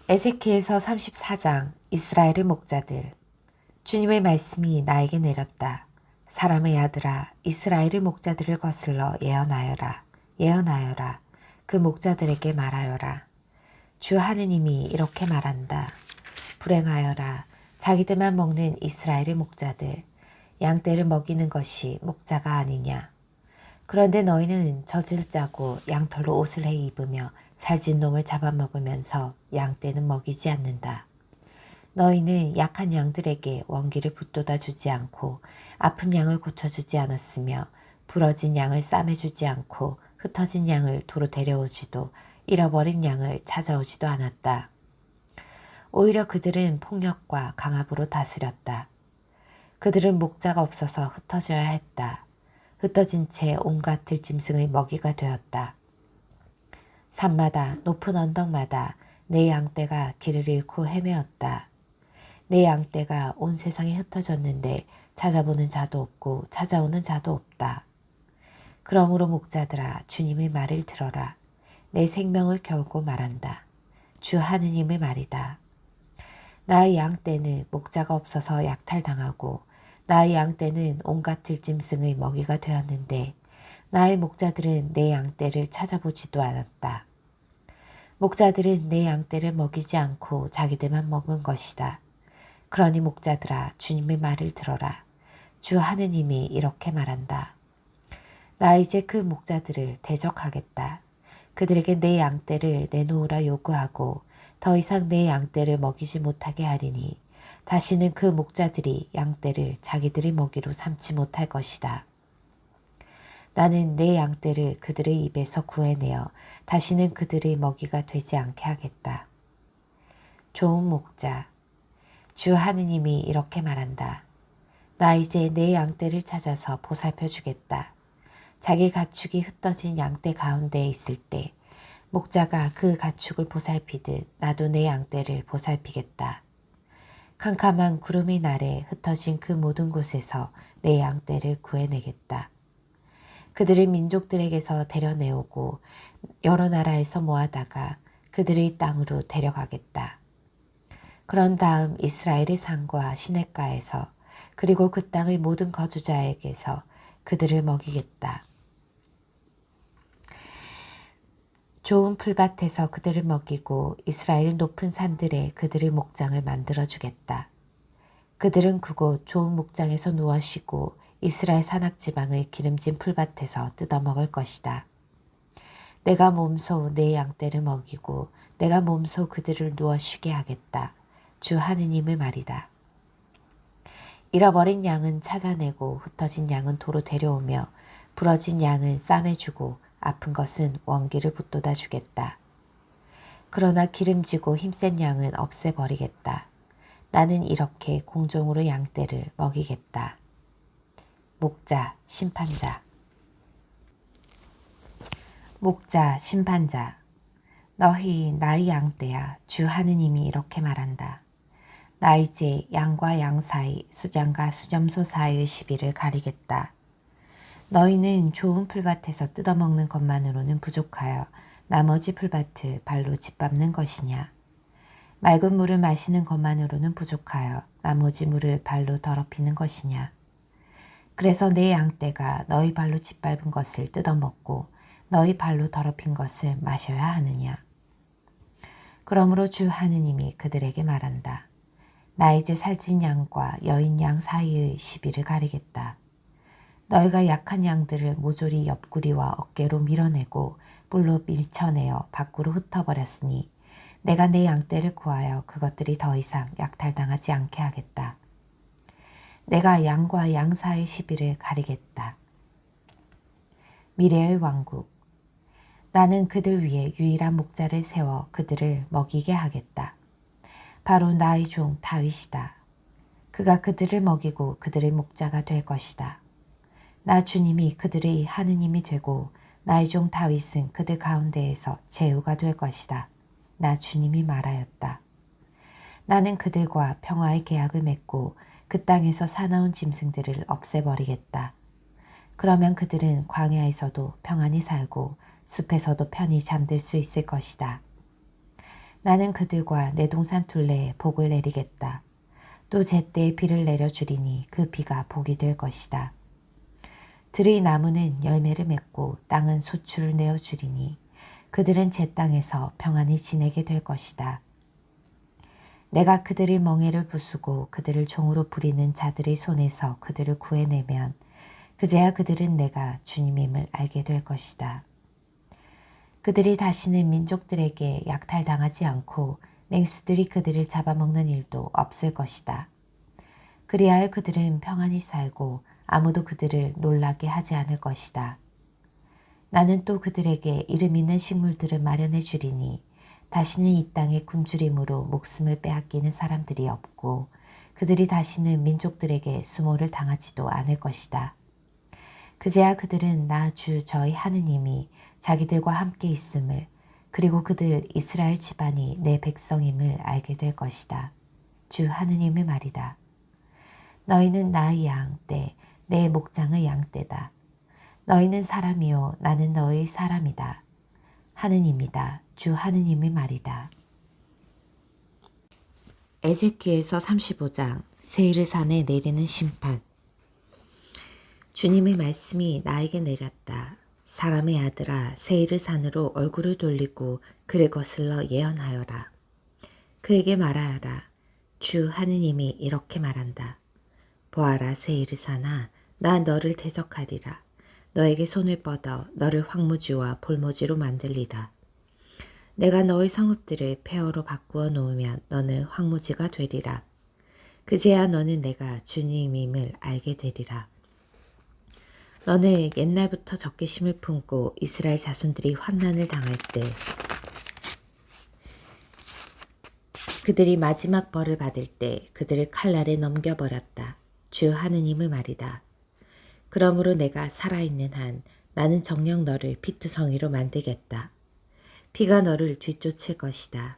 에ze키엘서 34장. 이스라엘의 목자들. 주님의 말씀이 나에게 내렸다. 사람의 아들아, 이스라엘의 목자들을 거슬러 예언하여라. 예언하여라. 그 목자들에게 말하여라. 주 하느님이 이렇게 말한다. 불행하여라. 자기들만 먹는 이스라엘의 목자들. 양떼를 먹이는 것이 목자가 아니냐. 그런데 너희는 젖을 짜고 양털로 옷을 해 입으며 살찐 놈을 잡아먹으면서 양떼는 먹이지 않는다. 너희는 약한 양들에게 원기를 붙돋아 주지 않고 아픈 양을 고쳐주지 않았으며 부러진 양을 싸매주지 않고 흩어진 양을 도로 데려오지도 잃어버린 양을 찾아오지도 않았다. 오히려 그들은 폭력과 강압으로 다스렸다. 그들은 목자가 없어서 흩어져야 했다. 흩어진 채 온갖 들짐승의 먹이가 되었다. 산마다 높은 언덕마다 내 양떼가 길을 잃고 헤매었다. 내 양떼가 온 세상에 흩어졌는데 찾아보는 자도 없고 찾아오는 자도 없다. 그러므로 목자들아, 주님의 말을 들어라. 내 생명을 겨우고 말한다. 주 하느님의 말이다. 나의 양떼는 목자가 없어서 약탈당하고 나의 양떼는 온갖 들짐승의 먹이가 되었는데 나의 목자들은 내 양떼를 찾아보지도 않았다. 목자들은 내 양떼를 먹이지 않고 자기들만 먹은 것이다. 그러니 목자들아, 주님의 말을 들어라. 주 하느님이 이렇게 말한다. 나 이제 그 목자들을 대적하겠다. 그들에게 내 양떼를 내놓으라 요구하고 더 이상 내 양떼를 먹이지 못하게 하리니 다시는 그 목자들이 양떼를 자기들의 먹이로 삼지 못할 것이다. 나는 내 양떼를 그들의 입에서 구해내어 다시는 그들의 먹이가 되지 않게 하겠다. 좋은 목자. 주 하느님이 이렇게 말한다. 나 이제 내 양떼를 찾아서 보살펴 주겠다. 자기 가축이 흩어진 양떼 가운데에 있을 때 목자가 그 가축을 보살피듯 나도 내 양떼를 보살피겠다. 캄캄한 구름의 날에 흩어진 그 모든 곳에서 내 양떼를 구해내겠다. 그들을 민족들에게서 데려내오고 여러 나라에서 모아다가 그들의 땅으로 데려가겠다. 그런 다음 이스라엘의 산과 시냇가에서 그리고 그 땅의 모든 거주자에게서 그들을 먹이겠다. 좋은 풀밭에서 그들을 먹이고 이스라엘 높은 산들에 그들의 목장을 만들어주겠다. 그들은 그곳 좋은 목장에서 누워 쉬고 이스라엘 산악지방의 기름진 풀밭에서 뜯어먹을 것이다. 내가 몸소 내 양떼를 먹이고 내가 몸소 그들을 누워 쉬게 하겠다. 주 하느님의 말이다. 잃어버린 양은 찾아내고 흩어진 양은 도로 데려오며 부러진 양은 싸매주고 아픈 것은 원기를 붙돋아 주겠다. 그러나 기름지고 힘센 양은 없애버리겠다. 나는 이렇게 공종으로 양떼를 먹이겠다. 목자, 심판자. 목자, 심판자. 너희 나의 양떼야. 주 하느님이 이렇게 말한다. 나 이제 양과 양 사이, 수장과 수렴소 사이의 시비를 가리겠다. 너희는 좋은 풀밭에서 뜯어먹는 것만으로는 부족하여 나머지 풀밭을 발로 짓밟는 것이냐. 맑은 물을 마시는 것만으로는 부족하여 나머지 물을 발로 더럽히는 것이냐. 그래서 내 양떼가 너희 발로 짓밟은 것을 뜯어먹고 너희 발로 더럽힌 것을 마셔야 하느냐. 그러므로 주 하느님이 그들에게 말한다. 나 이제 살찐 양과 여인 양 사이의 시비를 가리겠다. 너희가 약한 양들을 모조리 옆구리와 어깨로 밀어내고 뿔로 밀쳐내어 밖으로 흩어버렸으니 내가 내 양떼를 구하여 그것들이 더 이상 약탈당하지 않게 하겠다. 내가 양과 양 사이의 시비를 가리겠다. 미래의 왕국. 나는 그들 위에 유일한 목자를 세워 그들을 먹이게 하겠다. 바로 나의 종 다윗이다. 그가 그들을 먹이고 그들의 목자가 될 것이다. 나 주님이 그들의 하느님이 되고 나의 종 다윗은 그들 가운데에서 제후가 될 것이다. 나 주님이 말하였다. 나는 그들과 평화의 계약을 맺고 그 땅에서 사나운 짐승들을 없애버리겠다. 그러면 그들은 광야에서도 평안히 살고 숲에서도 편히 잠들 수 있을 것이다. 나는 그들과 내 동산 둘레에 복을 내리겠다. 또 제때에 비를 내려주리니 그 비가 복이 될 것이다. 들의 나무는 열매를 맺고 땅은 소출을 내어주리니 그들은 제 땅에서 평안히 지내게 될 것이다. 내가 그들의 멍에를 부수고 그들을 종으로 부리는 자들의 손에서 그들을 구해내면 그제야 그들은 내가 주님임을 알게 될 것이다. 그들이 다시는 민족들에게 약탈당하지 않고 맹수들이 그들을 잡아먹는 일도 없을 것이다. 그리하여 그들은 평안히 살고 아무도 그들을 놀라게 하지 않을 것이다. 나는 또 그들에게 이름 있는 식물들을 마련해 주리니 다시는 이 땅의 굶주림으로 목숨을 빼앗기는 사람들이 없고 그들이 다시는 민족들에게 수모를 당하지도 않을 것이다. 그제야 그들은 나 주 저희 하느님이 자기들과 함께 있음을 그리고 그들 이스라엘 집안이 내 백성임을 알게 될 것이다. 주 하느님의 말이다. 너희는 나의 양떼, 내 목장의 양떼다. 너희는 사람이요 나는 너희 사람이다. 하느님이다. 주 하느님의 말이다. 에제키엘서 35장 세이르산에 내리는 심판. 주님의 말씀이 나에게 내렸다. 사람의 아들아 세이르산으로 얼굴을 돌리고 그를 거슬러 예언하여라. 그에게 말하여라. 주 하느님이 이렇게 말한다. 보아라 세이르산아 나 너를 대적하리라. 너에게 손을 뻗어 너를 황무지와 볼모지로 만들리라. 내가 너의 성읍들을 폐허로 바꾸어 놓으면 너는 황무지가 되리라. 그제야 너는 내가 주님임을 알게 되리라. 너는 옛날부터 적개심을 품고 이스라엘 자손들이 환난을 당할 때 그들이 마지막 벌을 받을 때 그들을 칼날에 넘겨버렸다. 주 하느님의 말이다. 그러므로 내가 살아있는 한 나는 정녕 너를 피투성이로 만들겠다. 피가 너를 뒤쫓을 것이다.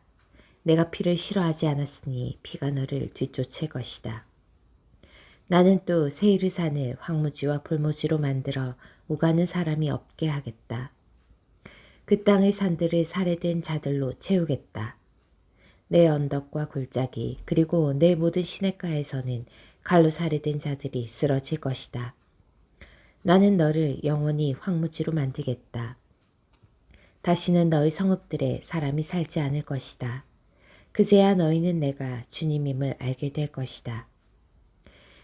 내가 피를 싫어하지 않았으니 피가 너를 뒤쫓을 것이다. 나는 또 세이르산을 황무지와 볼모지로 만들어 오가는 사람이 없게 하겠다. 그 땅의 산들을 살해된 자들로 채우겠다. 내 언덕과 골짜기 그리고 내 모든 시냇가에서는 칼로 살해된 자들이 쓰러질 것이다. 나는 너를 영원히 황무지로 만들겠다. 다시는 너희 성읍들에 사람이 살지 않을 것이다. 그제야 너희는 내가 주님임을 알게 될 것이다.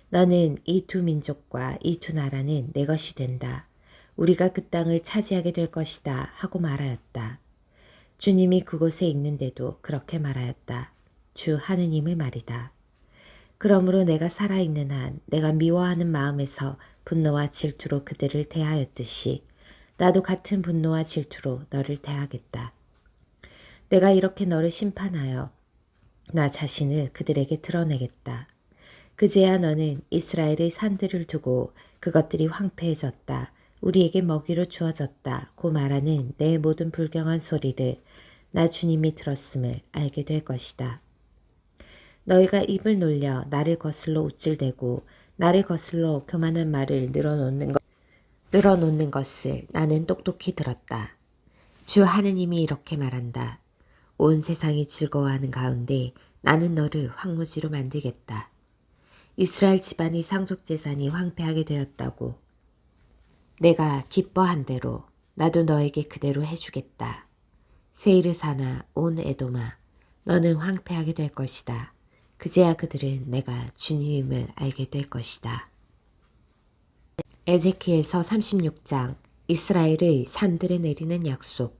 너는 이 두 민족과 이 두 나라는 내 것이 된다. 우리가 그 땅을 차지하게 될 것이다 하고 말하였다. 주님이 그곳에 있는데도 그렇게 말하였다. 주 하느님의 말이다. 그러므로 내가 살아있는 한 내가 미워하는 마음에서 분노와 질투로 그들을 대하였듯이 나도 같은 분노와 질투로 너를 대하겠다. 내가 이렇게 너를 심판하여 나 자신을 그들에게 드러내겠다. 그제야 너는 이스라엘의 산들을 두고 그것들이 황폐해졌다. 우리에게 먹이로 주어졌다. 고 말하는 내 모든 불경한 소리를 나 주님이 들었음을 알게 될 것이다. 너희가 입을 놀려 나를 거슬러 우쭐대고 나를 거슬러 교만한 말을 늘어놓는 것을 나는 똑똑히 들었다. 주 하느님이 이렇게 말한다. 온 세상이 즐거워하는 가운데 나는 너를 황무지로 만들겠다. 이스라엘 집안의 상속재산이 황폐하게 되었다고 내가 기뻐한 대로 나도 너에게 그대로 해주겠다. 세이르산아 온 에돔아 너는 황폐하게 될 것이다. 그제야 그들은 내가 주님임을 알게 될 것이다. 에제키엘서 36장 이스라엘의 산들에 내리는 약속.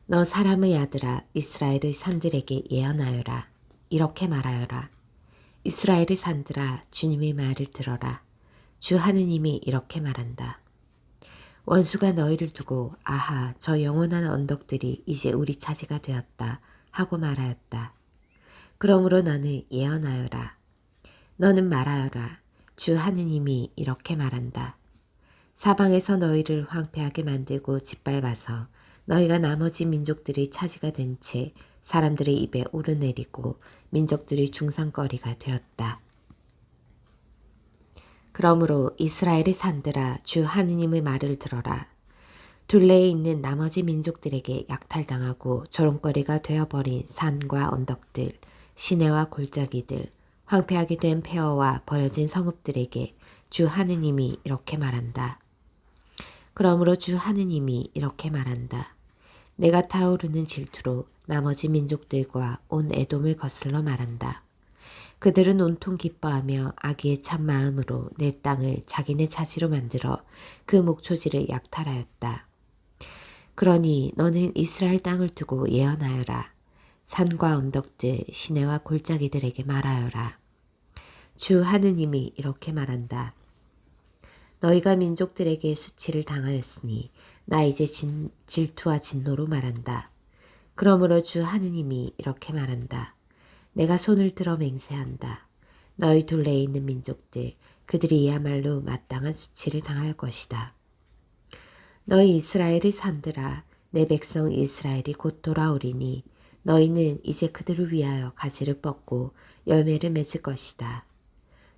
너 사람의 아들아 이스라엘의 산들에게 예언하여라. 이렇게 말하여라. 이스라엘의 산들아 주님의 말을 들어라. 주 하느님이 이렇게 말한다. 원수가 너희를 두고 아하 저 영원한 언덕들이 이제 우리 차지가 되었다 하고 말하였다. 그러므로 너는 예언하여라. 너는 말하여라. 주 하느님이 이렇게 말한다. 사방에서 너희를 황폐하게 만들고 짓밟아서 너희가 나머지 민족들의 차지가 된 채 사람들의 입에 오르내리고 민족들의 중상거리가 되었다. 그러므로 이스라엘의 산들아 주 하느님의 말을 들어라. 둘레에 있는 나머지 민족들에게 약탈당하고 조롱거리가 되어버린 산과 언덕들, 시내와 골짜기들, 황폐하게 된 폐허와 버려진 성읍들에게 주 하느님이 이렇게 말한다. 그러므로 주 하느님이 이렇게 말한다. 내가 타오르는 질투로 나머지 민족들과 온 에돔을 거슬러 말한다. 그들은 온통 기뻐하며 악의의 참 마음으로 내 땅을 자기네 차지로 만들어 그 목초지를 약탈하였다. 그러니 너는 이스라엘 땅을 두고 예언하여라. 산과 언덕들, 시내와 골짜기들에게 말하여라. 주 하느님이 이렇게 말한다. 너희가 민족들에게 수치를 당하였으니 나 이제 질투와 진노로 말한다. 그러므로 주 하느님이 이렇게 말한다. 내가 손을 들어 맹세한다. 너희 둘레에 있는 민족들, 그들이야말로 마땅한 수치를 당할 것이다. 너희 이스라엘의 산들아, 내 백성 이스라엘이 곧 돌아오리니 너희는 이제 그들을 위하여 가지를 뻗고 열매를 맺을 것이다.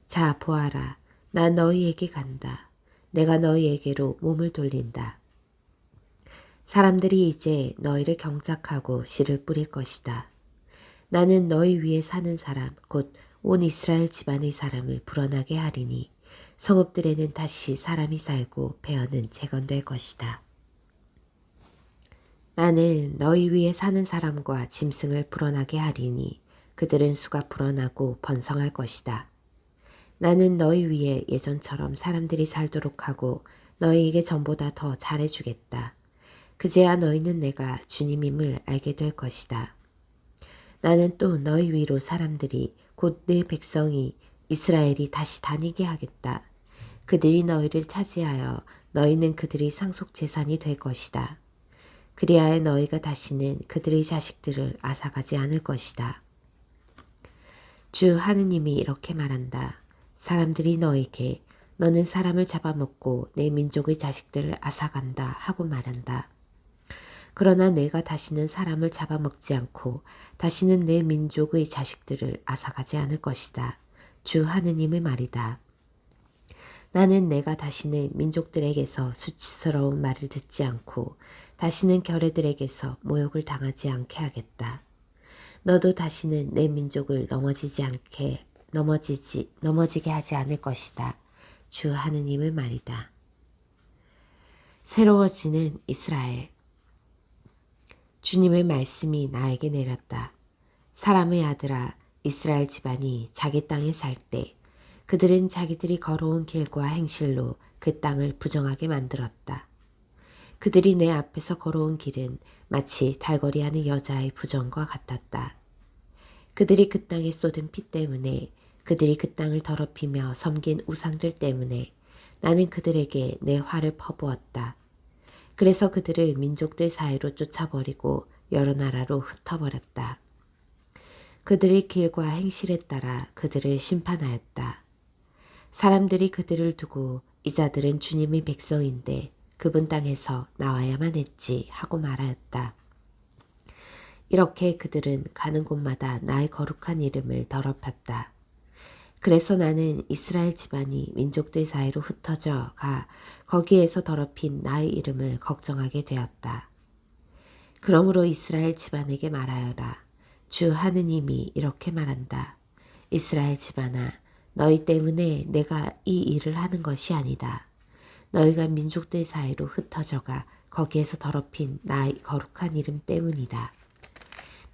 자, 보아라. 난 너희에게 간다. 내가 너희에게로 몸을 돌린다. 사람들이 이제 너희를 경작하고 씨를 뿌릴 것이다. 나는 너희 위에 사는 사람, 곧 온 이스라엘 집안의 사람을 불어나게 하리니 성읍들에는 다시 사람이 살고 폐허는 재건될 것이다. 나는 너희 위에 사는 사람과 짐승을 불어나게 하리니 그들은 수가 불어나고 번성할 것이다. 나는 너희 위에 예전처럼 사람들이 살도록 하고 너희에게 전보다 더 잘해주겠다. 그제야 너희는 내가 주님임을 알게 될 것이다. 나는 또 너희 위로 사람들이 곧 내 백성이 이스라엘이 다시 다니게 하겠다. 그들이 너희를 차지하여 너희는 그들의 상속 재산이 될 것이다. 그리하여 너희가 다시는 그들의 자식들을 앗아가지 않을 것이다. 주 하느님이 이렇게 말한다. 사람들이 너에게 너는 사람을 잡아먹고 내 민족의 자식들을 앗아간다 하고 말한다. 그러나 내가 다시는 사람을 잡아먹지 않고 다시는 내 민족의 자식들을 앗아가지 않을 것이다. 주 하느님의 말이다. 나는 내가 다시는 민족들에게서 수치스러운 말을 듣지 않고 다시는 결애들에게서 모욕을 당하지 않게 하겠다. 너도 다시는 내 민족을 넘어지게 하지 않을 것이다. 주 하느님의 말이다. 새로워지는 이스라엘. 주님의 말씀이 나에게 내렸다. 사람의 아들아, 이스라엘 집안이 자기 땅에 살 때 그들은 자기들이 걸어온 길과 행실로 그 땅을 부정하게 만들었다. 그들이 내 앞에서 걸어온 길은 마치 달거리하는 여자의 부정과 같았다. 그들이 그 땅에 쏟은 피 때문에 그들이 그 땅을 더럽히며 섬긴 우상들 때문에 나는 그들에게 내 화를 퍼부었다. 그래서 그들을 민족들 사이로 쫓아버리고 여러 나라로 흩어버렸다. 그들의 길과 행실에 따라 그들을 심판하였다. 사람들이 그들을 두고 이 자들은 주님의 백성인데 그분 땅에서 나와야만 했지 하고 말하였다. 이렇게 그들은 가는 곳마다 나의 거룩한 이름을 더럽혔다. 그래서 나는 이스라엘 집안이 민족들 사이로 흩어져 가 거기에서 더럽힌 나의 이름을 걱정하게 되었다. 그러므로 이스라엘 집안에게 말하여라. 주 하느님이 이렇게 말한다. 이스라엘 집안아, 너희 때문에 내가 이 일을 하는 것이 아니다. 너희가 민족들 사이로 흩어져가 거기에서 더럽힌 나의 거룩한 이름 때문이다.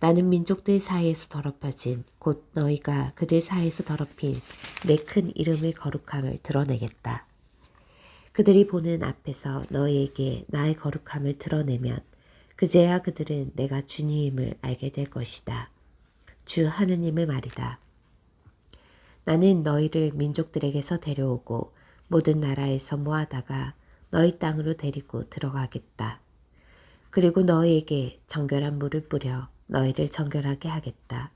나는 민족들 사이에서 더럽혀진 곧 너희가 그들 사이에서 더럽힌 내 큰 이름의 거룩함을 드러내겠다. 그들이 보는 앞에서 너희에게 나의 거룩함을 드러내면 그제야 그들은 내가 주님임을 알게 될 것이다. 주 하느님의 말이다. 나는 너희를 민족들에게서 데려오고 모든 나라에서 모아다가 너희 땅으로 데리고 들어가겠다. 그리고 너희에게 정결한 물을 뿌려 너희를 정결하게 하겠다.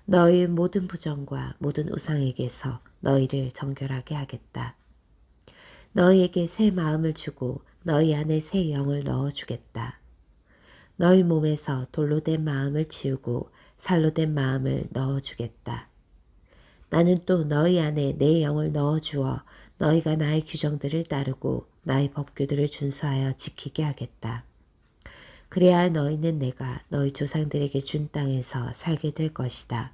너희의 모든 부정과 모든 우상에게서 너희를 정결하게 하겠다. 너희에게 새 마음을 주고 너희 안에 새 영을 넣어주겠다. 너희 몸에서 돌로 된 마음을 치우고 살로 된 마음을 넣어주겠다. 나는 또 너희 안에 내 영을 넣어주어 너희가 나의 규정들을 따르고 나의 법규들을 준수하여 지키게 하겠다. 그래야 너희는 내가 너희 조상들에게 준 땅에서 살게 될 것이다.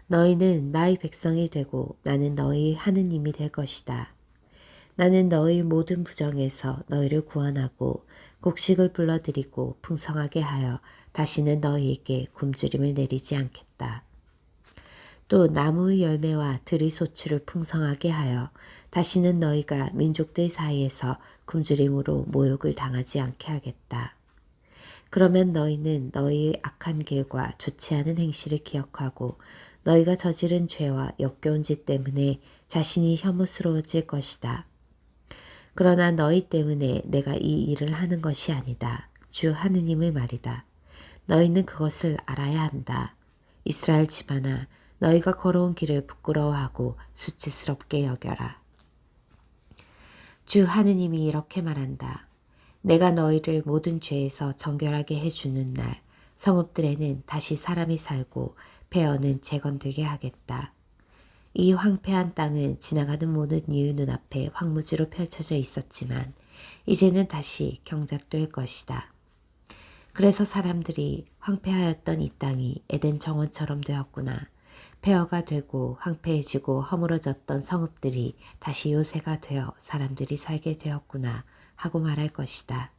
너희는 나의 백성이 되고 나는 너희 하느님이 될 것이다. 나는 너희 모든 부정에서 너희를 구원하고 곡식을 불러들이고 풍성하게 하여 다시는 너희에게 굶주림을 내리지 않겠다. 또 나무의 열매와 들의 소출을 풍성하게 하여 다시는 너희가 민족들 사이에서 굶주림으로 모욕을 당하지 않게 하겠다. 그러면 너희는 너희의 악한 길과 좋지 않은 행실을 기억하고 너희가 저지른 죄와 역겨운 짓 때문에 자신이 혐오스러워질 것이다. 그러나 너희 때문에 내가 이 일을 하는 것이 아니다. 주 하느님의 말이다. 너희는 그것을 알아야 한다. 이스라엘 집안아, 너희가 걸어온 길을 부끄러워하고 수치스럽게 여겨라. 주 하느님이 이렇게 말한다. 내가 너희를 모든 죄에서 정결하게 해주는 날 성읍들에는 다시 사람이 살고 폐허는 재건되게 하겠다. 이 황폐한 땅은 지나가는 모든 이의 눈앞에 황무지로 펼쳐져 있었지만 이제는 다시 경작될 것이다. 그래서 사람들이 황폐하였던 이 땅이 에덴 정원처럼 되었구나. 폐허가 되고 황폐해지고 허물어졌던 성읍들이 다시 요새가 되어 사람들이 살게 되었구나 하고 말할 것이다.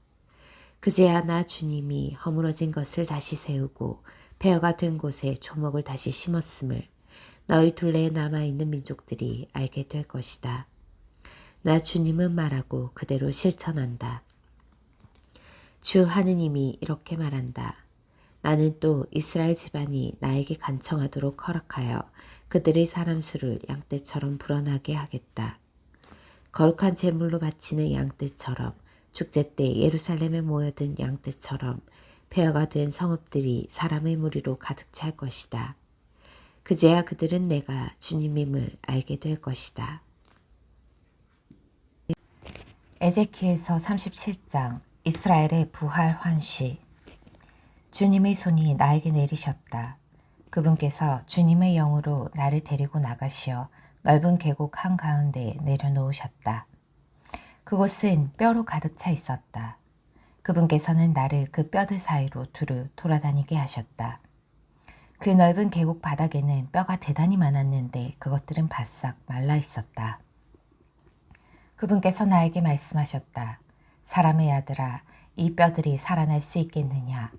그제야 나 주님이 허물어진 것을 다시 세우고 폐허가 된 곳에 조목을 다시 심었음을 너희 둘레에 남아있는 민족들이 알게 될 것이다. 나 주님은 말하고 그대로 실천한다. 주 하느님이 이렇게 말한다. 나는 또 이스라엘 집안이 나에게 간청하도록 허락하여 그들의 사람 수를 양떼처럼 불어나게 하겠다. 거룩한 제물로 바치는 양떼처럼 축제 때 예루살렘에 모여든 양떼처럼 폐허가 된 성읍들이 사람의 무리로 가득 찰 것이다. 그제야 그들은 내가 주님임을 알게 될 것이다. 에제키엘서 37장 이스라엘의 부활 환시. 주님의 손이 나에게 내리셨다. 그분께서 주님의 영으로 나를 데리고 나가시어 넓은 계곡 한가운데 내려놓으셨다. 그곳은 뼈로 가득 차 있었다. 그분께서는 나를 그 뼈들 사이로 두루 돌아다니게 하셨다. 그 넓은 계곡 바닥에는 뼈가 대단히 많았는데 그것들은 바싹 말라 있었다. 그분께서 나에게 말씀하셨다. 사람의 아들아, 이 뼈들이 살아날 수 있겠느냐?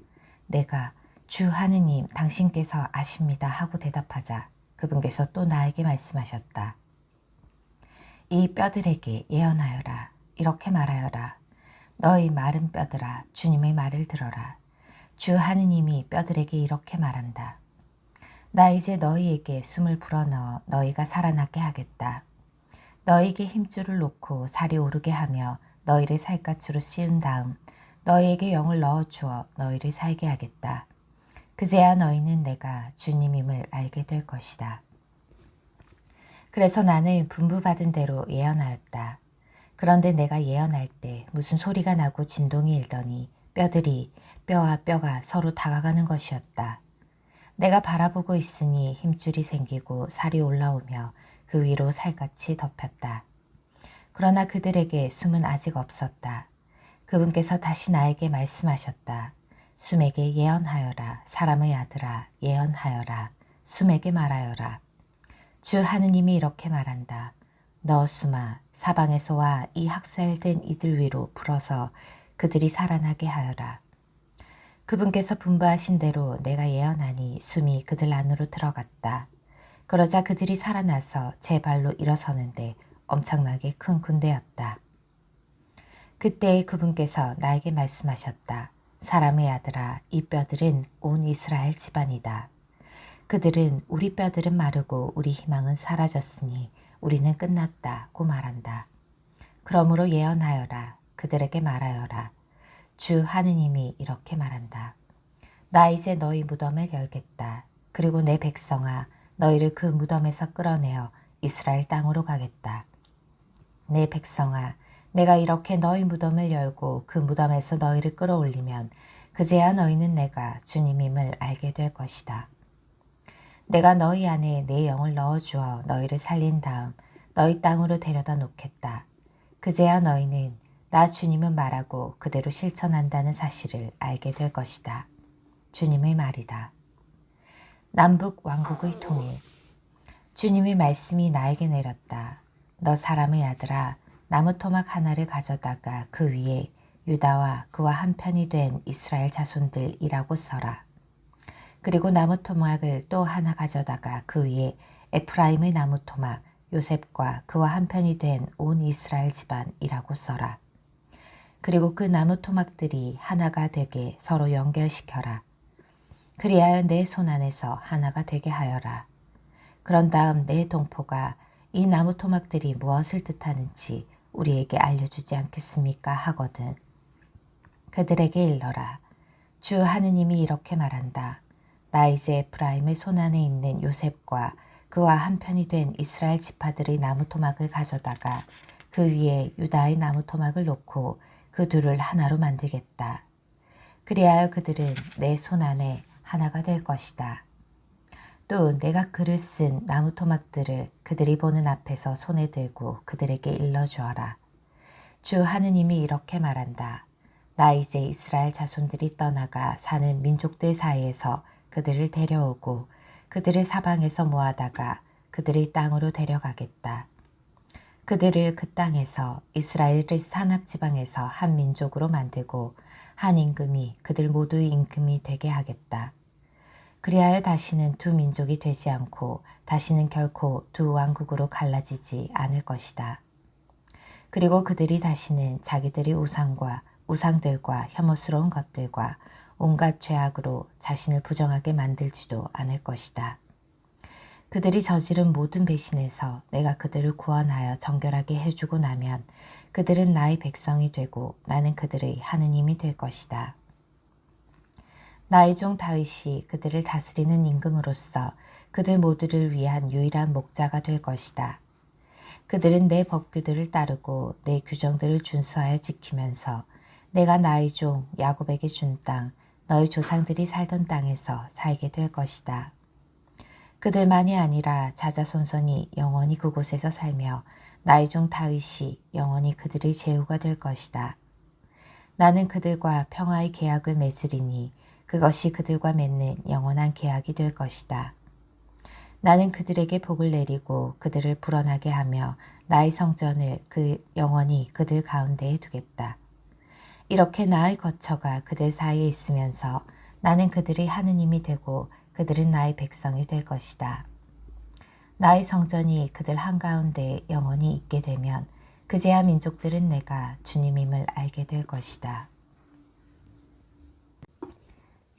내가 주 하느님 당신께서 아십니다 하고 대답하자 그분께서 또 나에게 말씀하셨다. 이 뼈들에게 예언하여라. 이렇게 말하여라. 너희 마른 뼈들아, 주님의 말을 들어라. 주 하느님이 뼈들에게 이렇게 말한다. 나 이제 너희에게 숨을 불어넣어 너희가 살아나게 하겠다. 너희에게 힘줄을 놓고 살이 오르게 하며 너희를 살갗으로 씌운 다음 너희에게 영을 넣어주어 너희를 살게 하겠다. 그제야 너희는 내가 주님임을 알게 될 것이다. 그래서 나는 분부받은 대로 예언하였다. 그런데 내가 예언할 때 무슨 소리가 나고 진동이 일더니 뼈들이 뼈와 뼈가 서로 다가가는 것이었다. 내가 바라보고 있으니 힘줄이 생기고 살이 올라오며 그 위로 살같이 덮였다. 그러나 그들에게 숨은 아직 없었다. 그분께서 다시 나에게 말씀하셨다. 숨에게 예언하여라. 사람의 아들아, 예언하여라. 숨에게 말하여라. 주 하느님이 이렇게 말한다. 너 숨아, 사방에서 와 이 학살된 이들 위로 불어서 그들이 살아나게 하여라. 그분께서 분부하신 대로 내가 예언하니 숨이 그들 안으로 들어갔다. 그러자 그들이 살아나서 제 발로 일어서는데 엄청나게 큰 군대였다. 그때 그분께서 나에게 말씀하셨다. 사람의 아들아, 이 뼈들은 온 이스라엘 집안이다. 그들은 우리 뼈들은 마르고 우리 희망은 사라졌으니 우리는 끝났다고 말한다. 그러므로 예언하여라. 그들에게 말하여라. 주 하느님이 이렇게 말한다. 나 이제 너희 무덤을 열겠다. 그리고 내 백성아, 너희를 그 무덤에서 끌어내어 이스라엘 땅으로 가겠다. 내 백성아, 내가 이렇게 너희 무덤을 열고 그 무덤에서 너희를 끌어올리면 그제야 너희는 내가 주님임을 알게 될 것이다. 내가 너희 안에 내 영을 넣어주어 너희를 살린 다음 너희 땅으로 데려다 놓겠다. 그제야 너희는 나 주님은 말하고 그대로 실천한다는 사실을 알게 될 것이다. 주님의 말이다. 남북 왕국의 통일. 주님의 말씀이 나에게 내렸다. 너 사람의 아들아, 나무 토막 하나를 가져다가 그 위에 유다와 그와 한편이 된 이스라엘 자손들이라고 써라. 그리고 나무 토막을 또 하나 가져다가 그 위에 에프라임의 나무 토막 요셉과 그와 한편이 된 온 이스라엘 집안이라고 써라. 그리고 그 나무 토막들이 하나가 되게 서로 연결시켜라. 그리하여 내 손 안에서 하나가 되게 하여라. 그런 다음 내 동포가 이 나무 토막들이 무엇을 뜻하는지 우리에게 알려주지 않겠습니까? 하거든. 그들에게 일러라. 주 하느님이 이렇게 말한다. 나 이제 에프라임의 손 안에 있는 요셉과 그와 한편이 된 이스라엘 지파들의 나무 토막을 가져다가 그 위에 유다의 나무 토막을 놓고 그 둘을 하나로 만들겠다. 그리하여 그들은 내 손 안에 하나가 될 것이다. 또 내가 글을 쓴 나무 토막들을 그들이 보는 앞에서 손에 들고 그들에게 일러주어라. 주 하느님이 이렇게 말한다. 나 이제 이스라엘 자손들이 떠나가 사는 민족들 사이에서 그들을 데려오고 그들을 사방에서 모아다가 그들의 땅으로 데려가겠다. 그들을 그 땅에서 이스라엘의 산악지방에서 한 민족으로 만들고 한 임금이 그들 모두의 임금이 되게 하겠다. 그리하여 다시는 두 민족이 되지 않고 다시는 결코 두 왕국으로 갈라지지 않을 것이다. 그리고 그들이 다시는 자기들의 우상들과 혐오스러운 것들과 온갖 죄악으로 자신을 부정하게 만들지도 않을 것이다. 그들이 저지른 모든 배신에서 내가 그들을 구원하여 정결하게 해주고 나면 그들은 나의 백성이 되고 나는 그들의 하느님이 될 것이다. 나의 종 다윗이 그들을 다스리는 임금으로서 그들 모두를 위한 유일한 목자가 될 것이다. 그들은 내 법규들을 따르고 내 규정들을 준수하여 지키면서 내가 나의 종 야곱에게 준 땅, 너희 조상들이 살던 땅에서 살게 될 것이다. 그들만이 아니라 자자손손이 영원히 그곳에서 살며 나의 종 다윗이 영원히 그들의 제후가 될 것이다. 나는 그들과 평화의 계약을 맺으리니 그것이 그들과 맺는 영원한 계약이 될 것이다. 나는 그들에게 복을 내리고 그들을 불어나게 하며 나의 성전을 영원히 그들 가운데에 두겠다. 이렇게 나의 거처가 그들 사이에 있으면서 나는 그들의 하느님이 되고 그들은 나의 백성이 될 것이다. 나의 성전이 그들 한가운데에 영원히 있게 되면 그제야 민족들은 내가 주님임을 알게 될 것이다.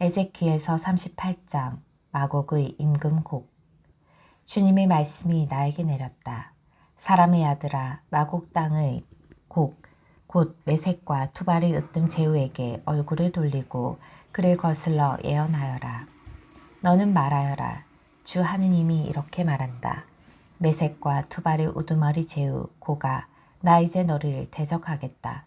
에제키엘서 38장 마곡의 임금곡. 주님의 말씀이 나에게 내렸다. 사람의 아들아, 마곡 땅의 곡, 곧 메색과 투발의 으뜸 제후에게 얼굴을 돌리고 그를 거슬러 예언하여라. 너는 말하여라. 주 하느님이 이렇게 말한다. 메색과 투발의 우두머리 제후 고가, 나 이제 너를 대적하겠다.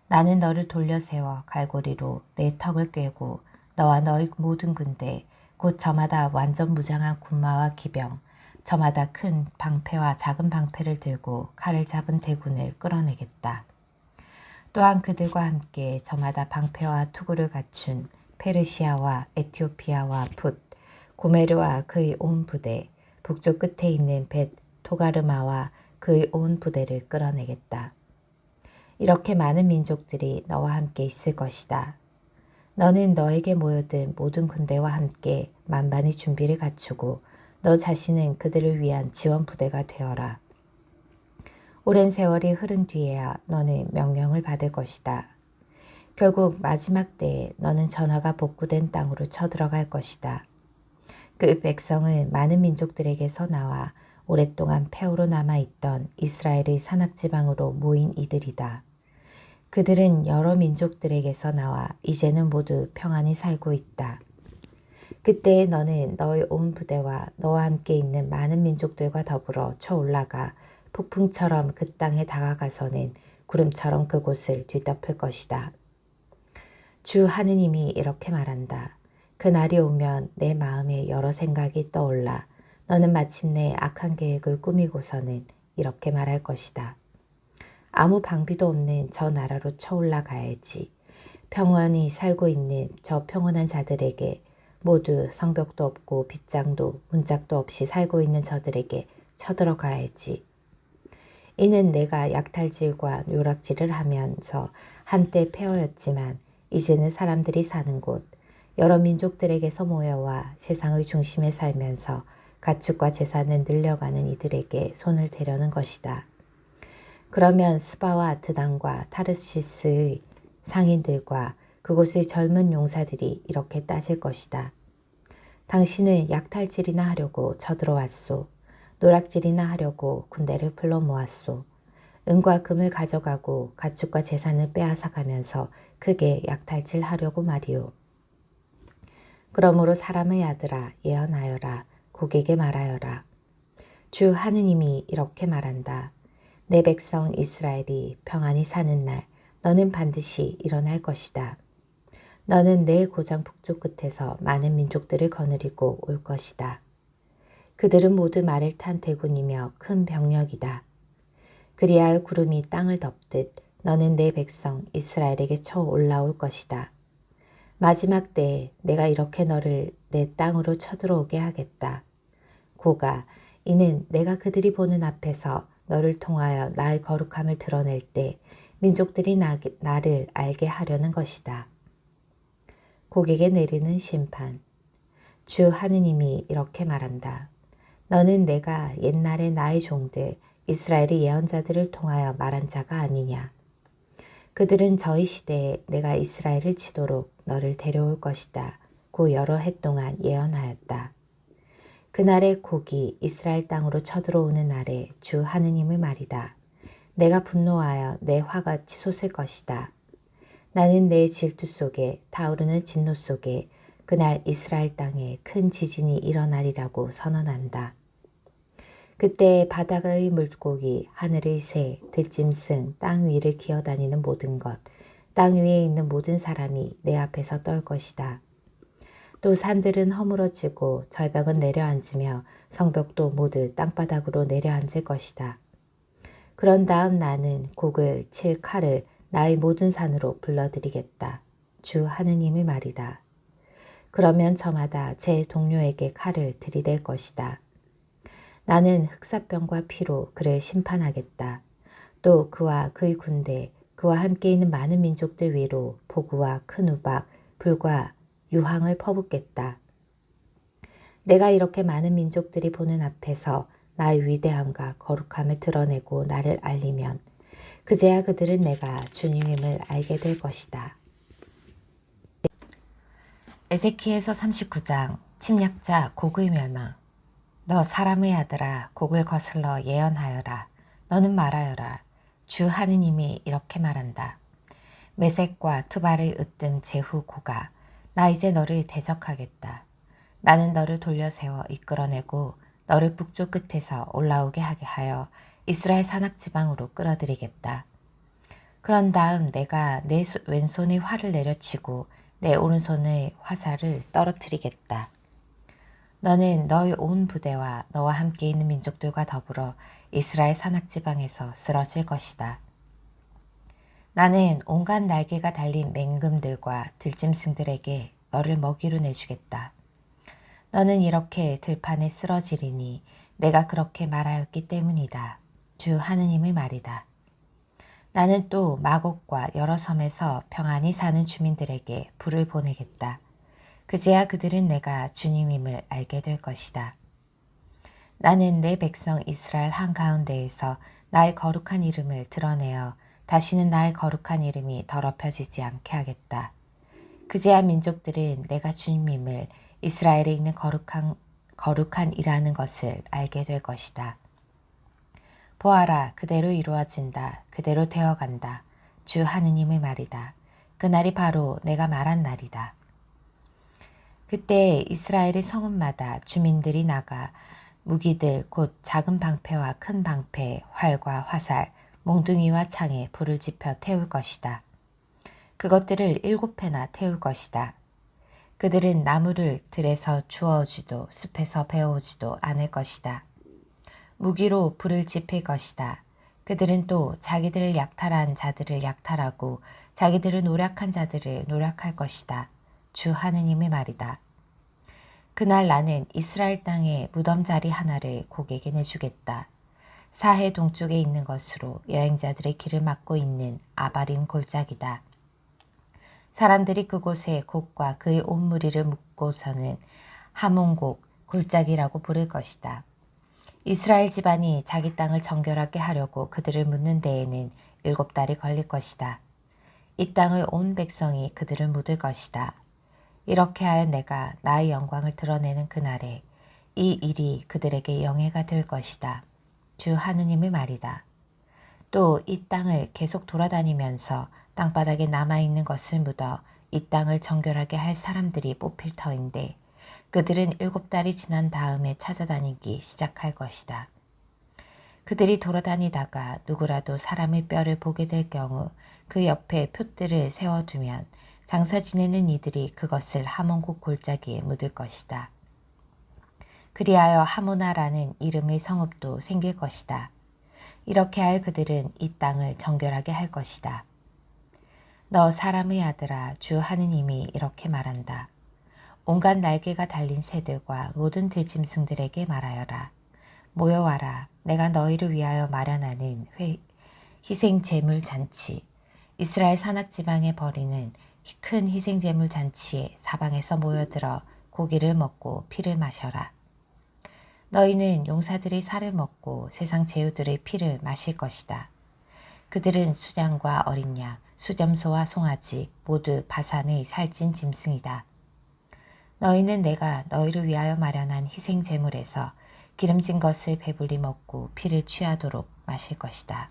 나는 너를 돌려세워 갈고리로 내 턱을 꿰고 너와 너의 모든 군대, 곧 저마다 완전 무장한 군마와 기병, 저마다 큰 방패와 작은 방패를 들고 칼을 잡은 대군을 끌어내겠다. 또한 그들과 함께 저마다 방패와 투구를 갖춘 페르시아와 에티오피아와 풋, 고메르와 그의 온 부대, 북쪽 끝에 있는 벳 토가르마와 그의 온 부대를 끌어내겠다. 이렇게 많은 민족들이 너와 함께 있을 것이다. 너는 너에게 모여든 모든 군대와 함께 만반의 준비를 갖추고 너 자신은 그들을 위한 지원 부대가 되어라. 오랜 세월이 흐른 뒤에야 너는 명령을 받을 것이다. 결국 마지막 때에 너는 전화가 복구된 땅으로 쳐들어갈 것이다. 그 백성은 많은 민족들에게서 나와 오랫동안 폐허로 남아있던 이스라엘의 산악지방으로 모인 이들이다. 그들은 여러 민족들에게서 나와 이제는 모두 평안히 살고 있다. 그때에 너는 너의 온 부대와 너와 함께 있는 많은 민족들과 더불어 쳐올라가 폭풍처럼 그 땅에 다가가서는 구름처럼 그곳을 뒤덮을 것이다. 주 하느님이 이렇게 말한다. 그날이 오면 내 마음에 여러 생각이 떠올라 너는 마침내 악한 계획을 꾸미고서는 이렇게 말할 것이다. 아무 방비도 없는 저 나라로 쳐올라가야지. 평안히 살고 있는 저 평온한 자들에게, 모두 성벽도 없고 빗장도 문짝도 없이 살고 있는 저들에게 쳐들어가야지. 이는 내가 약탈질과 요락질을 하면서 한때 폐허였지만 이제는 사람들이 사는 곳, 여러 민족들에게서 모여와 세상의 중심에 살면서 가축과 재산을 늘려가는 이들에게 손을 대려는 것이다. 그러면 스바와 드단과 타르시스의 상인들과 그곳의 젊은 용사들이 이렇게 따질 것이다. 당신은 약탈질이나 하려고 쳐들어왔소. 노락질이나 하려고 군대를 불러 모았소. 은과 금을 가져가고 가축과 재산을 빼앗아가면서 크게 약탈질하려고 말이오. 그러므로 사람의 아들아, 예언하여라. 고객에게 말하여라. 주 하느님이 이렇게 말한다. 내 백성 이스라엘이 평안히 사는 날 너는 반드시 일어날 것이다. 너는 내 고장 북쪽 끝에서 많은 민족들을 거느리고 올 것이다. 그들은 모두 말을 탄 대군이며 큰 병력이다. 그리하여 구름이 땅을 덮듯 너는 내 백성 이스라엘에게 쳐 올라올 것이다. 마지막 때에 내가 이렇게 너를 내 땅으로 쳐들어오게 하겠다. 고가, 이는 내가 그들이 보는 앞에서 너를 통하여 나의 거룩함을 드러낼 때 민족들이 나를 알게 하려는 것이다. 고객에 내리는 심판. 주 하느님이 이렇게 말한다. 너는 내가 옛날에 나의 종들 이스라엘의 예언자들을 통하여 말한 자가 아니냐. 그들은 저희 시대에 내가 이스라엘을 치도록 너를 데려올 것이다. 고 여러 해 동안 예언하였다. 그날의 곡이 이스라엘 땅으로 쳐들어오는 날에 주 하느님의 말이다. 내가 분노하여 내 화가 치솟을 것이다. 나는 내 질투 속에 타오르는 진노 속에 그날 이스라엘 땅에 큰 지진이 일어나리라고 선언한다. 그때 바다의 물고기, 하늘의 새, 들짐승, 땅 위를 기어다니는 모든 것, 땅 위에 있는 모든 사람이 내 앞에서 떨 것이다. 또 산들은 허물어지고 절벽은 내려앉으며 성벽도 모두 땅바닥으로 내려앉을 것이다. 그런 다음 나는 곡을 칠 칼을 나의 모든 산으로 불러들이겠다. 주 하느님의 말이다. 그러면 저마다 제 동료에게 칼을 들이댈 것이다. 나는 흑사병과 피로 그를 심판하겠다. 또 그와 그의 군대, 그와 함께 있는 많은 민족들 위로 폭우와 큰 우박, 불과 유황을 퍼붓겠다. 내가 이렇게 많은 민족들이 보는 앞에서 나의 위대함과 거룩함을 드러내고 나를 알리면 그제야 그들은 내가 주님임을 알게 될 것이다. 에ze키엘서 39장 침략자 곡의 멸망. 너 사람의 아들아, 곡을 거슬러 예언하여라. 너는 말하여라. 주 하느님이 이렇게 말한다. 메섹과 투발의 으뜸 제후 고가, 나 이제 너를 대적하겠다. 나는 너를 돌려세워 이끌어내고 너를 북쪽 끝에서 올라오게 하게 하여 이스라엘 산악지방으로 끌어들이겠다. 그런 다음 내가 내 왼손의 활을 내려치고 내 오른손의 화살을 떨어뜨리겠다. 너는 너의 온 부대와 너와 함께 있는 민족들과 더불어 이스라엘 산악지방에서 쓰러질 것이다. 나는 온갖 날개가 달린 맹금들과 들짐승들에게 너를 먹이로 내주겠다. 너는 이렇게 들판에 쓰러지리니 내가 그렇게 말하였기 때문이다. 주 하느님의 말이다. 나는 또 마곡과 여러 섬에서 평안히 사는 주민들에게 불을 보내겠다. 그제야 그들은 내가 주님임을 알게 될 것이다. 나는 내 백성 이스라엘 한가운데에서 나의 거룩한 이름을 드러내어 다시는 나의 거룩한 이름이 더럽혀지지 않게 하겠다. 그제야 민족들은 내가 주님임을 이스라엘에 있는 거룩한이라는 것을 알게 될 것이다. 보아라, 그대로 이루어진다. 그대로 되어간다. 주 하느님의 말이다. 그날이 바로 내가 말한 날이다. 그때 이스라엘의 성읍마다 주민들이 나가 무기들 곧 작은 방패와 큰 방패, 활과 화살, 몽둥이와 창에 불을 지펴 태울 것이다. 그것들을 7회나 태울 것이다. 그들은 나무를 들에서 주워오지도 숲에서 베어오지도 않을 것이다. 무기로 불을 지필 것이다. 그들은 또 자기들을 약탈한 자들을 약탈하고 자기들을 노략한 자들을 노략할 것이다. 주 하느님의 말이다. 그날 나는 이스라엘 땅에 무덤자리 하나를 고객에 내주겠다. 사해 동쪽에 있는 것으로 여행자들의 길을 막고 있는 아바림 골짜기다. 사람들이 그곳에 곡과 그의 온 무리를 묶고서는 하몬곡 골짜기라고 부를 것이다. 이스라엘 집안이 자기 땅을 정결하게 하려고 그들을 묻는 데에는 7달이 걸릴 것이다. 이 땅의 온 백성이 그들을 묻을 것이다. 이렇게 하여 내가 나의 영광을 드러내는 그날에 이 일이 그들에게 영예가 될 것이다. 주 하느님의 말이다. 또 이 땅을 계속 돌아다니면서 땅바닥에 남아있는 것을 묻어 이 땅을 정결하게 할 사람들이 뽑힐 터인데 그들은 7달이 지난 다음에 찾아다니기 시작할 것이다. 그들이 돌아다니다가 누구라도 사람의 뼈를 보게 될 경우 그 옆에 표들을 세워두면 장사 지내는 이들이 그것을 하몬국 골짜기에 묻을 것이다. 그리하여 하모나라는 이름의 성읍도 생길 것이다. 이렇게 할 그들은 이 땅을 정결하게 할 것이다. 너 사람의 아들아, 주 하느님이 이렇게 말한다. 온갖 날개가 달린 새들과 모든 들짐승들에게 말하여라. 모여와라. 내가 너희를 위하여 마련하는 희생 제물 잔치. 이스라엘 산악지방에 벌이는 큰 희생 제물 잔치에 사방에서 모여들어 고기를 먹고 피를 마셔라. 너희는 용사들의 살을 먹고 세상 제후들의 피를 마실 것이다. 그들은 수장과 어린 양, 수점소와 송아지 모두 바산의 살찐 짐승이다. 너희는 내가 너희를 위하여 마련한 희생 제물에서 기름진 것을 배불리 먹고 피를 취하도록 마실 것이다.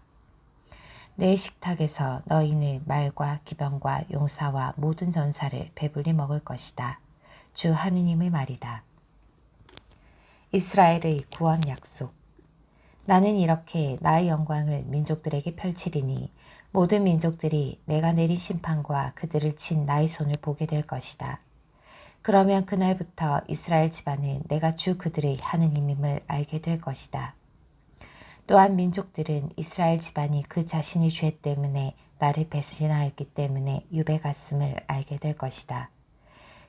내 식탁에서 너희는 말과 기병과 용사와 모든 전사를 배불리 먹을 것이다. 주 하느님의 말이다. 이스라엘의 구원 약속. 나는 이렇게 나의 영광을 민족들에게 펼치리니 모든 민족들이 내가 내린 심판과 그들을 친 나의 손을 보게 될 것이다. 그러면 그날부터 이스라엘 집안은 내가 주 그들의 하느님임을 알게 될 것이다. 또한 민족들은 이스라엘 집안이 그 자신의 죄 때문에 나를 배신하였기 때문에 유배 갔음을 알게 될 것이다.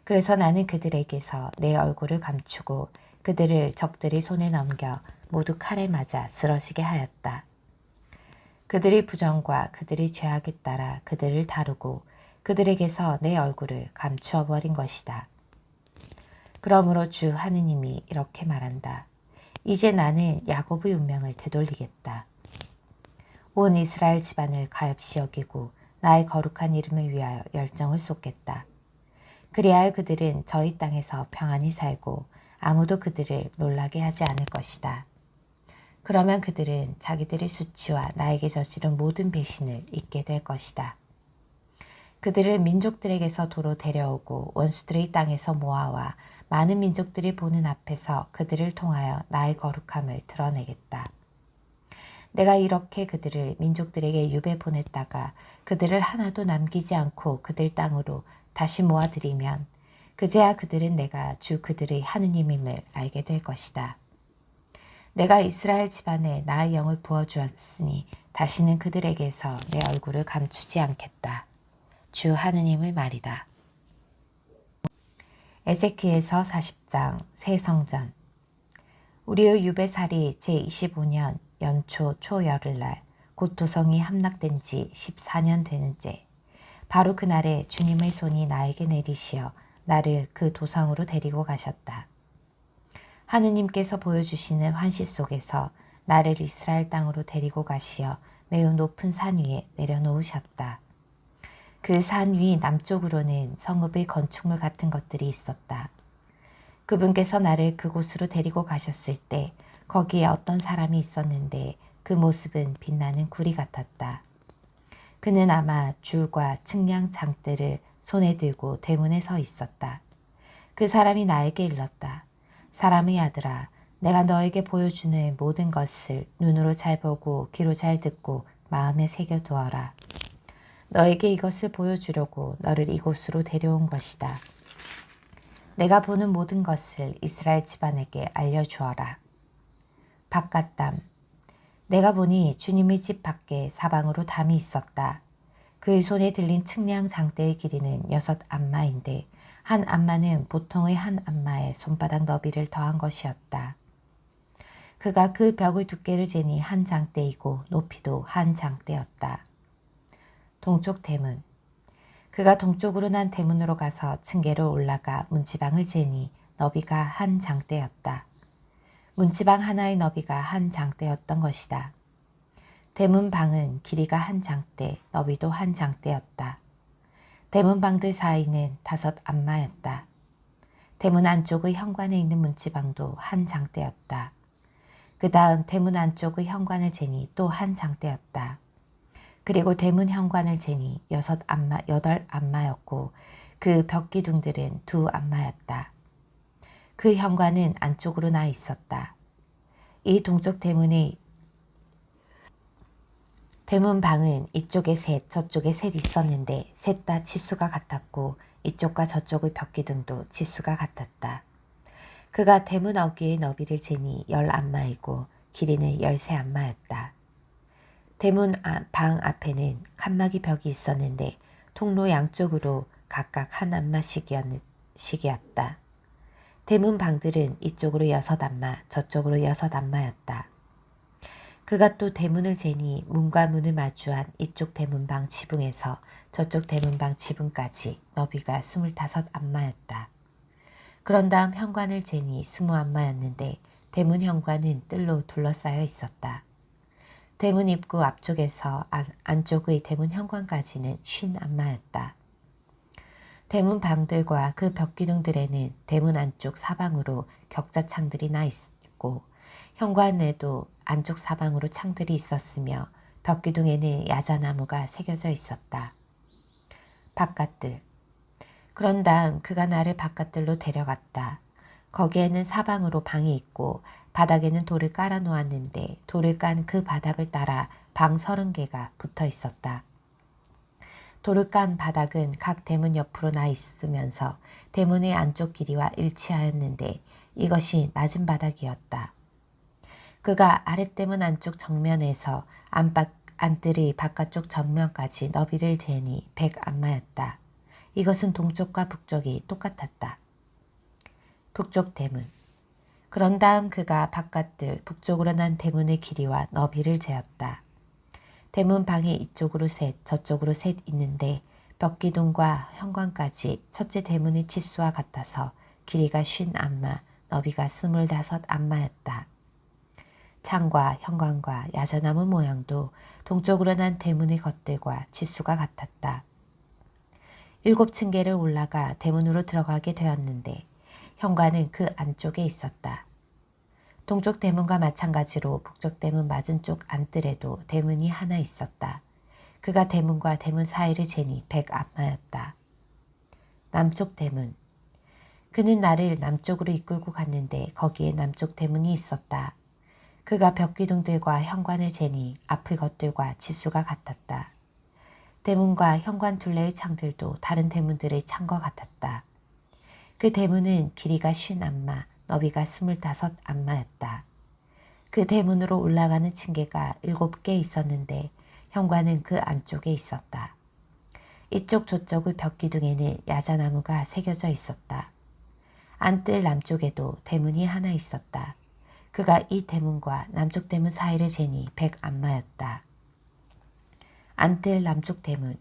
그래서 나는 그들에게서 내 얼굴을 감추고 그들을 적들이 손에 넘겨 모두 칼에 맞아 쓰러지게 하였다. 그들의 부정과 그들의 죄악에 따라 그들을 다루고 그들에게서 내 얼굴을 감추어 버린 것이다. 그러므로 주 하느님이 이렇게 말한다. 이제 나는 야곱의 운명을 되돌리겠다. 온 이스라엘 집안을 가엾이 여기고 나의 거룩한 이름을 위하여 열정을 쏟겠다. 그리하여 그들은 저희 땅에서 평안히 살고 아무도 그들을 놀라게 하지 않을 것이다. 그러면 그들은 자기들의 수치와 나에게 저지른 모든 배신을 잊게 될 것이다. 그들을 민족들에게서 도로 데려오고 원수들의 땅에서 모아와 많은 민족들이 보는 앞에서 그들을 통하여 나의 거룩함을 드러내겠다. 내가 이렇게 그들을 민족들에게 유배 보냈다가 그들을 하나도 남기지 않고 그들 땅으로 다시 모아들이면 그제야 그들은 내가 주 그들의 하느님임을 알게 될 것이다. 내가 이스라엘 집안에 나의 영을 부어주었으니 다시는 그들에게서 내 얼굴을 감추지 않겠다. 주 하느님의 말이다. 에제키엘서 40장 새 성전. 우리의 유배살이 제25년 연초 초열흘날 곧 도성이 함락된 지 14년 되는째 바로 그날에 주님의 손이 나에게 내리시어 나를 그 도성으로 데리고 가셨다. 하느님께서 보여주시는 환시 속에서 나를 이스라엘 땅으로 데리고 가시어 매우 높은 산 위에 내려놓으셨다. 그 산 위 남쪽으로는 성읍의 건축물 같은 것들이 있었다. 그분께서 나를 그곳으로 데리고 가셨을 때 거기에 어떤 사람이 있었는데 그 모습은 빛나는 구리 같았다. 그는 아마 줄과 측량 장대를 손에 들고 대문에 서 있었다. 그 사람이 나에게 일렀다. 사람의 아들아, 내가 너에게 보여주는 모든 것을 눈으로 잘 보고 귀로 잘 듣고 마음에 새겨두어라. 너에게 이것을 보여주려고 너를 이곳으로 데려온 것이다. 내가 보는 모든 것을 이스라엘 집안에게 알려주어라. 바깥담. 내가 보니 주님의 집 밖에 사방으로 담이 있었다. 그의 손에 들린 측량 장대의 길이는 6안마인데 한 안마는 보통의 한 안마의 손바닥 너비를 더한 것이었다. 그가 그 벽의 두께를 재니 한 장대이고 높이도 한 장대였다. 동쪽 대문. 그가 동쪽으로 난 대문으로 가서 층계로 올라가 문지방을 재니 너비가 한 장대였다. 문지방 하나의 너비가 한 장대였던 것이다. 대문 방은 길이가 한 장대, 너비도 한 장대였다. 대문 방들 사이는 5안마였다. 대문 안쪽의 현관에 있는 문지방도 한 장대였다. 그 다음 대문 안쪽의 현관을 재니 또 한 장대였다. 그리고 대문 현관을 재니 8안마였고 그 벽기둥들은 2안마였다. 그 현관은 안쪽으로 나 있었다. 이 동쪽 대문 방은 이쪽에 셋, 저쪽에 셋 있었는데 셋 다 치수가 같았고 이쪽과 저쪽의 벽기둥도 치수가 같았다. 그가 대문 어귀의 너비를 재니 10안마이고 길이는 13안마였다. 대문 방 앞에는 칸막이 벽이 있었는데 통로 양쪽으로 각각 한 안마씩이었다. 대문 방들은 이쪽으로 6안마, 저쪽으로 6안마였다. 그가 또 대문을 재니 문과 문을 마주한 이쪽 대문방 지붕에서 저쪽 대문방 지붕까지 너비가 25안마였다. 그런 다음 현관을 재니 20안마였는데 대문 현관은 뜰로 둘러싸여 있었다. 대문 입구 앞쪽에서 안쪽의 대문 현관까지는 50안마였다. 대문 방들과 그 벽기둥들에는 대문 안쪽 사방으로 격자창들이 나 있고 현관에도 안쪽 사방으로 창들이 있었으며 벽기둥에는 야자나무가 새겨져 있었다. 바깥들. 그런 다음 그가 나를 바깥들로 데려갔다. 거기에는 사방으로 방이 있고 바닥에는 돌을 깔아 놓았는데 돌을 깐 그 바닥을 따라 방 30개가 붙어 있었다. 돌을 깐 바닥은 각 대문 옆으로 나 있으면서 대문의 안쪽 길이와 일치하였는데 이것이 낮은 바닥이었다. 그가 아랫대문 안쪽 정면에서 안뜰의 바깥쪽 정면까지 너비를 재니 100안마였다. 이것은 동쪽과 북쪽이 똑같았다. 북쪽 대문. 그런 다음 그가 바깥뜰 북쪽으로 난 대문의 길이와 너비를 재었다. 대문 방이 이쪽으로 셋, 저쪽으로 셋 있는데 벽기둥과 현관까지 첫째 대문의 치수와 같아서 길이가 50안마, 너비가 25안마였다. 창과 현관과 야자나무 모양도 동쪽으로 난 대문의 겉들과 치수가 같았다. 7층계를 올라가 대문으로 들어가게 되었는데 현관은 그 안쪽에 있었다. 동쪽 대문과 마찬가지로 북쪽 대문 맞은쪽 안뜰에도 대문이 하나 있었다. 그가 대문과 대문 사이를 재니 100안마였다. 남쪽 대문. 그는 나를 남쪽으로 이끌고 갔는데 거기에 남쪽 대문이 있었다. 그가 벽기둥들과 현관을 재니 앞의 것들과 치수가 같았다. 대문과 현관 둘레의 창들도 다른 대문들의 창과 같았다. 그 대문은 길이가 50안마, 너비가 25안마였다. 그 대문으로 올라가는 층계가 7개 있었는데 현관은 그 안쪽에 있었다. 이쪽 저쪽의 벽기둥에는 야자나무가 새겨져 있었다. 안뜰 남쪽에도 대문이 하나 있었다. 그가 이 대문과 남쪽 대문 사이를 재니 100안마였다. 안뜰 남쪽 대문.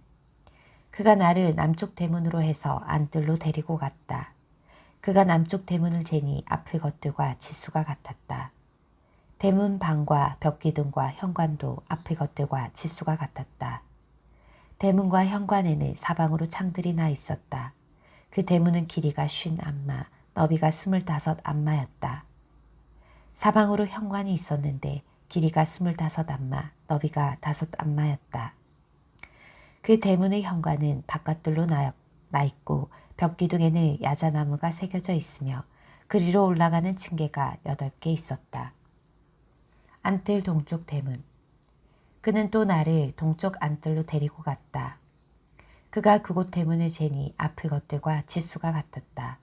그가 나를 남쪽 대문으로 해서 안뜰로 데리고 갔다. 그가 남쪽 대문을 재니 앞의 것들과 치수가 같았다. 대문 방과 벽기둥과 현관도 앞의 것들과 치수가 같았다. 대문과 현관에는 사방으로 창들이 나 있었다. 그 대문은 길이가 50안마, 너비가 25안마였다. 사방으로 현관이 있었는데 길이가 25안마, 너비가 5안마였다. 그 대문의 현관은 바깥들로 나 있고 벽기둥에는 야자나무가 새겨져 있으며 그리로 올라가는 층계가 8개 있었다. 안뜰 동쪽 대문. 그는 또 나를 동쪽 안뜰로 데리고 갔다. 그가 그곳 대문을 재니 앞의 것들과 치수가 같았다.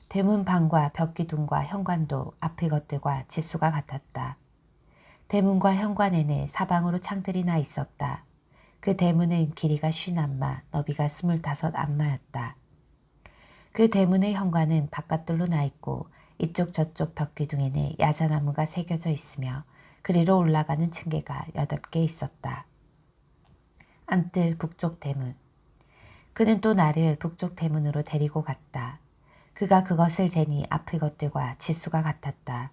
대문 방과 벽기둥과 현관도 앞의 것들과 치수가 같았다. 대문과 현관에는 사방으로 창들이 나 있었다. 그 대문은 길이가 50안마, 너비가 25안마였다. 그 대문의 현관은 바깥돌로 나 있고 이쪽 저쪽 벽기둥에는 야자나무가 새겨져 있으며 그리로 올라가는 층계가 8개 있었다. 안뜰 북쪽 대문. 그는 또 나를 북쪽 대문으로 데리고 갔다. 그가 그것을 재니 앞의 것들과 지수가 같았다.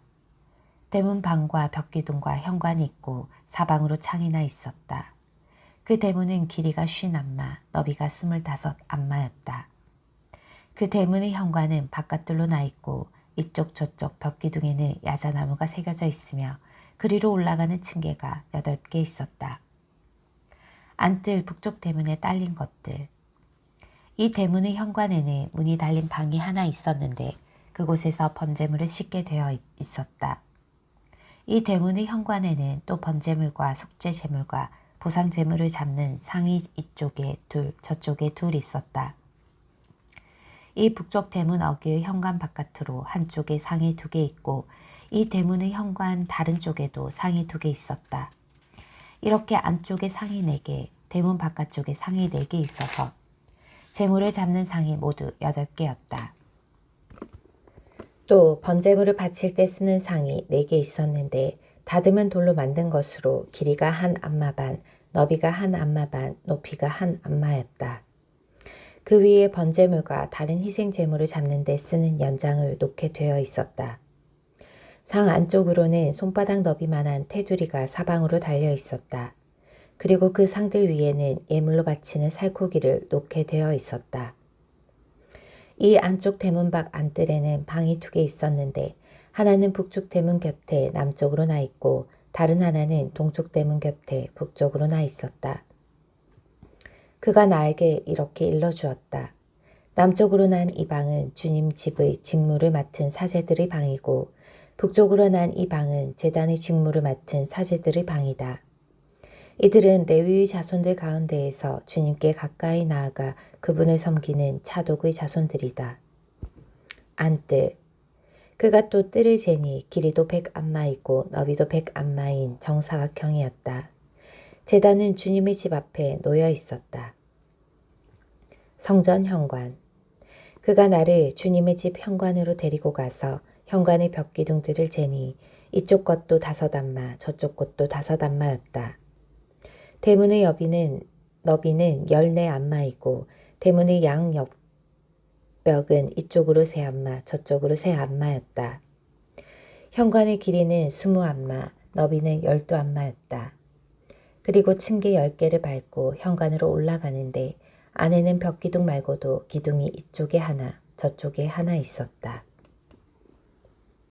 대문 방과 벽기둥과 현관이 있고 사방으로 창이 나 있었다. 그 대문은 길이가 50안마, 너비가 25안마였다. 그 대문의 현관은 바깥들로 나 있고 이쪽 저쪽 벽기둥에는 야자나무가 새겨져 있으며 그리로 올라가는 층계가 8개 있었다. 안뜰 북쪽 대문에 딸린 것들. 이 대문의 현관에는 문이 달린 방이 하나 있었는데 그곳에서 번제물을 싣게 되어 있었다. 이 대문의 현관에는 또 번제물과 속죄제물과 보상제물을 잡는 상이 이쪽에 둘, 저쪽에 둘 있었다. 이 북쪽 대문 어귀의 현관 바깥으로 한쪽에 상이 2개 있고 이 대문의 현관 다른 쪽에도 상이 2개 있었다. 이렇게 안쪽에 상이 4개, 대문 바깥쪽에 상이 4개 있어서 제물을 잡는 상이 모두 8개였다. 또 번제물을 바칠 때 쓰는 상이 4개 있었는데 다듬은 돌로 만든 것으로 길이가 1안마 반, 너비가 1안마 반, 높이가 1안마였다. 그 위에 번제물과 다른 희생제물을 잡는 데 쓰는 연장을 놓게 되어 있었다. 상 안쪽으로는 손바닥 너비만한 테두리가 사방으로 달려 있었다. 그리고 그 상들 위에는 예물로 바치는 살코기를 놓게 되어 있었다. 이 안쪽 대문 밖 안뜰에는 방이 2개 있었는데 하나는 북쪽 대문 곁에 남쪽으로 나 있고 다른 하나는 동쪽 대문 곁에 북쪽으로 나 있었다. 그가 나에게 이렇게 일러주었다. 남쪽으로 난 이 방은 주님 집의 직무를 맡은 사제들의 방이고 북쪽으로 난 이 방은 제단의 직무를 맡은 사제들의 방이다. 이들은 레위의 자손들 가운데에서 주님께 가까이 나아가 그분을 섬기는 차독의 자손들이다. 안뜰. 그가 또 뜰을 재니 길이도 100안마이고 너비도 100안마인 정사각형이었다. 제단은 주님의 집 앞에 놓여 있었다. 성전 현관. 그가 나를 주님의 집 현관으로 데리고 가서 현관의 벽기둥들을 재니 이쪽 것도 5안마, 저쪽 것도 5안마였다. 대문의 너비는 14안마이고 대문의 양 옆벽은 이쪽으로 3안마, 저쪽으로 3안마였다. 현관의 길이는 20안마, 너비는 12안마였다. 그리고 층계 10개를 밟고 현관으로 올라가는데 안에는 벽기둥 말고도 기둥이 이쪽에 하나, 저쪽에 하나 있었다.